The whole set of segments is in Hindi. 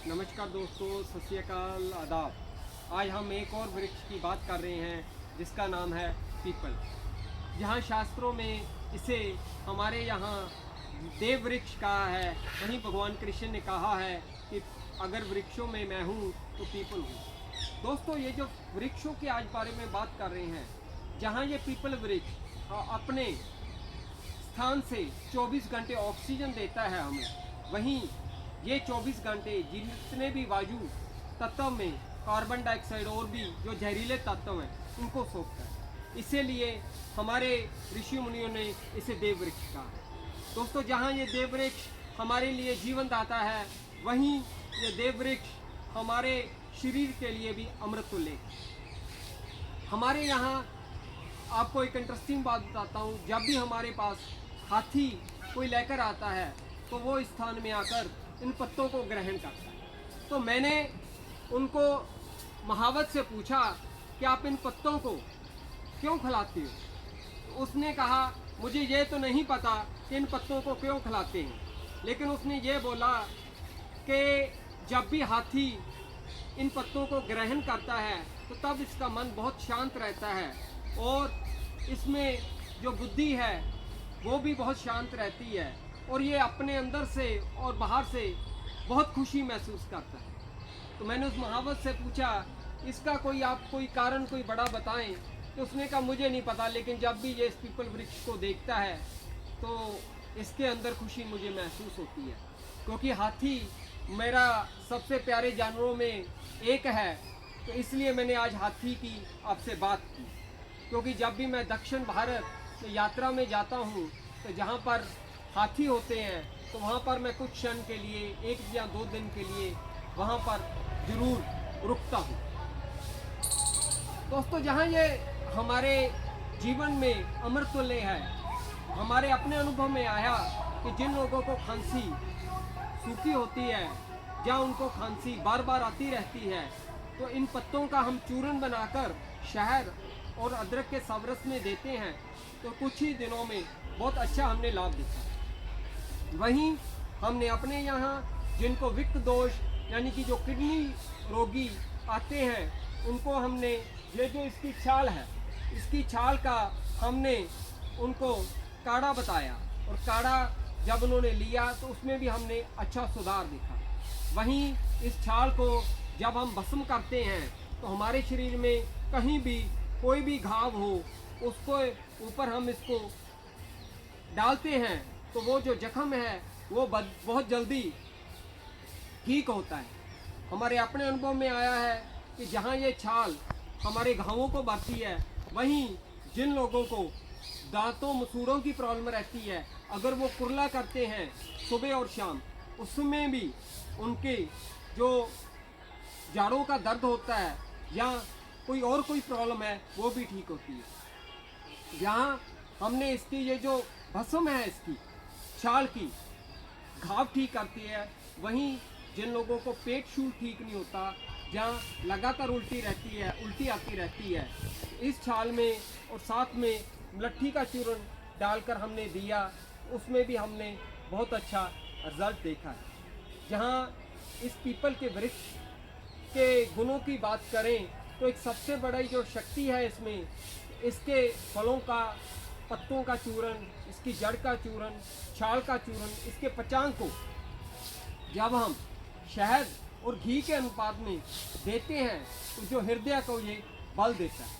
नमस्कार दोस्तों, सत श्री अकाल, आदाब। आज हम एक और वृक्ष की बात कर रहे हैं जिसका नाम है पीपल। जहाँ शास्त्रों में इसे हमारे यहाँ देव वृक्ष कहा है, वहीं भगवान कृष्ण ने कहा है कि अगर वृक्षों में मैं हूँ तो पीपल हूँ। दोस्तों, ये जो वृक्षों के आज बारे में बात कर रहे हैं, जहाँ ये पीपल वृक्ष अपने स्थान से 24 घंटे ऑक्सीजन देता है हमें, वहीं ये 24 घंटे जितने भी वायु तत्व में कार्बन डाइऑक्साइड और भी जो जहरीले तत्व हैं उनको सोखता है। इसीलिए हमारे ऋषि मुनियों ने इसे देव वृक्ष कहा है। दोस्तों, जहाँ ये देव वृक्ष हमारे लिए जीवन दाता है, वहीं ये देव वृक्ष हमारे शरीर के लिए भी अमृत तुल्य है। हमारे यहाँ आपको एक इंटरेस्टिंग बात बताता हूँ। जब भी हमारे पास हाथी कोई लेकर आता है तो वो इस स्थान में आकर इन पत्तों को ग्रहण करता है। तो मैंने उनको महावत से पूछा कि आप इन पत्तों को क्यों खिलाते हो? तो उसने कहा, मुझे ये तो नहीं पता कि इन पत्तों को क्यों खिलाते हैं, लेकिन उसने ये बोला कि जब भी हाथी इन पत्तों को ग्रहण करता है तो तब इसका मन बहुत शांत रहता है और इसमें जो बुद्धि है वो भी बहुत शांत रहती है और ये अपने अंदर से और बाहर से बहुत खुशी महसूस करता है। तो मैंने उस महावत से पूछा, इसका कोई कारण कोई बड़ा बताएं। तो उसने कहा, मुझे नहीं पता, लेकिन जब भी ये इस पीपल वृक्ष को देखता है तो इसके अंदर खुशी मुझे महसूस होती है, क्योंकि हाथी मेरा सबसे प्यारे जानवरों में एक है। तो इसलिए मैंने आज हाथी की आपसे बात की, क्योंकि जब भी मैं दक्षिण भारत में यात्रा में जाता हूँ तो जहाँ पर हाथी होते हैं तो वहाँ पर मैं कुछ क्षण के लिए, 1 या 2 दिन के लिए वहाँ पर ज़रूर रुकता हूँ। दोस्तों, जहाँ ये हमारे जीवन में अमृत तुल्य है, हमारे अपने अनुभव में आया कि जिन लोगों को खांसी सूखी होती है, जहाँ उनको खांसी बार बार आती रहती है, तो इन पत्तों का हम चूर्ण बनाकर शहद और अदरक के सावरस में देते हैं तो कुछ ही दिनों में बहुत अच्छा हमने लाभ देखा। वहीं हमने अपने यहाँ जिनको विक्त दोष यानी कि जो किडनी रोगी आते हैं, उनको हमने ये जो इसकी छाल है, इसकी छाल का हमने उनको काढ़ा बताया और काढ़ा जब उन्होंने लिया तो उसमें भी हमने अच्छा सुधार देखा। वहीं इस छाल को जब हम भस्म करते हैं तो हमारे शरीर में कहीं भी कोई भी घाव हो, उसको ऊपर हम इसको डालते हैं तो वो जो जख्म है वो बहुत जल्दी ठीक होता है। हमारे अपने अनुभव में आया है कि जहाँ ये छाल हमारे घावों को भरती है, वहीं जिन लोगों को दांतों मसूड़ों की प्रॉब्लम रहती है, अगर वो कुरला करते हैं सुबह और शाम, उसमें भी उनके जो जाड़ों का दर्द होता है या कोई प्रॉब्लम है वो भी ठीक होती है। यहाँ हमने इसकी ये जो भस्म है, इसकी छाल की घाव ठीक करती है। वहीं जिन लोगों को पेट शूल ठीक नहीं होता, जहाँ लगातार उल्टी आती रहती है, इस छाल में और साथ में लट्ठी का चूर्ण डालकर हमने दिया, उसमें भी हमने बहुत अच्छा रिजल्ट देखा है। जहाँ इस पीपल के वृक्ष के गुणों की बात करें तो एक सबसे बड़ी जो शक्ति है इसमें, इसके फलों का, पत्तों का चूर्ण, इसकी जड़ का चूर्ण, छाल का चूर्ण, इसके पचांग को जब हम शहद और घी के अनुपात में देते हैं तो जो हृदय को ये बल देता है।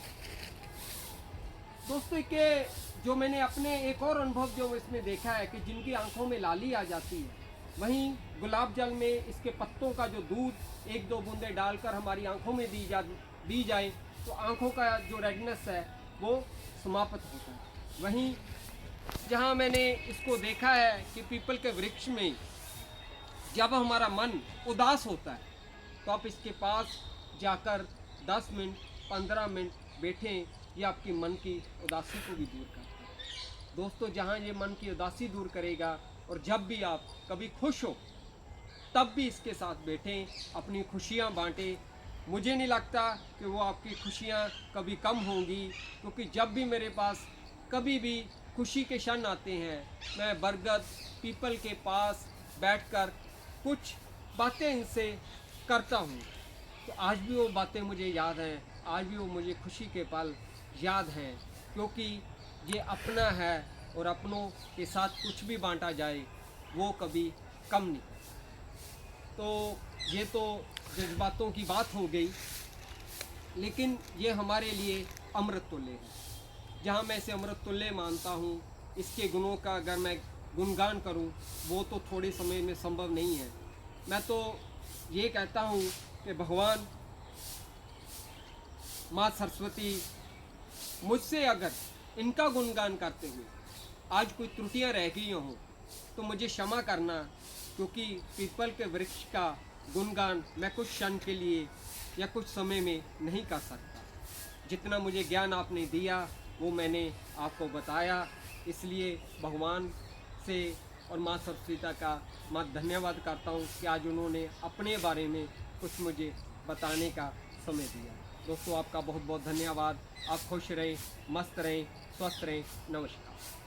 दोस्तों, के जो मैंने अपने एक और अनुभव जो इसमें देखा है कि जिनकी आंखों में लाली आ जाती है, वहीं गुलाब जल में इसके पत्तों का जो दूध 1-2 बूंदे डालकर हमारी आंखों में दी जाए तो आंखों का जो रेडनेस है वो समाप्त होता है। वहीं जहाँ मैंने इसको देखा है कि पीपल के वृक्ष में जब हमारा मन उदास होता है तो आप इसके पास जाकर 10 मिनट 15 मिनट बैठें, ये आपकी मन की उदासी को भी दूर करता है। दोस्तों, जहाँ ये मन की उदासी दूर करेगा और जब भी आप कभी खुश हो तब भी इसके साथ बैठें, अपनी खुशियाँ बांटें। मुझे नहीं लगता कि वो आपकी खुशियाँ कभी कम होंगी, क्योंकि जब भी मेरे पास कभी भी खुशी के क्षण आते हैं, मैं बरगद पीपल के पास बैठकर कुछ बातें इनसे करता हूँ तो आज भी वो बातें मुझे याद हैं, आज भी वो मुझे खुशी के पल याद हैं, क्योंकि ये अपना है और अपनों के साथ कुछ भी बांटा जाए वो कभी कम नहीं। तो ये तो जज्बातों की बात हो गई, लेकिन ये हमारे लिए अमृत तुल्य है। जहाँ मैं इसे अमृत तुल्य मानता हूँ, इसके गुणों का अगर मैं गुणगान करूँ वो तो थोड़े समय में संभव नहीं है। मैं तो ये कहता हूँ कि भगवान माँ सरस्वती मुझसे अगर इनका गुणगान करते हुए आज कोई त्रुटियां रह गई हों तो मुझे क्षमा करना, क्योंकि पीपल के वृक्ष का गुणगान मैं कुछ क्षण के लिए या कुछ समय में नहीं कर सकता। जितना मुझे ज्ञान आपने दिया वो मैंने आपको बताया, इसलिए भगवान से और माँ सरस्वती का मैं धन्यवाद करता हूँ कि आज उन्होंने अपने बारे में कुछ मुझे बताने का समय दिया। दोस्तों, आपका बहुत बहुत धन्यवाद। आप खुश रहें, मस्त रहें, स्वस्थ रहें। नमस्कार।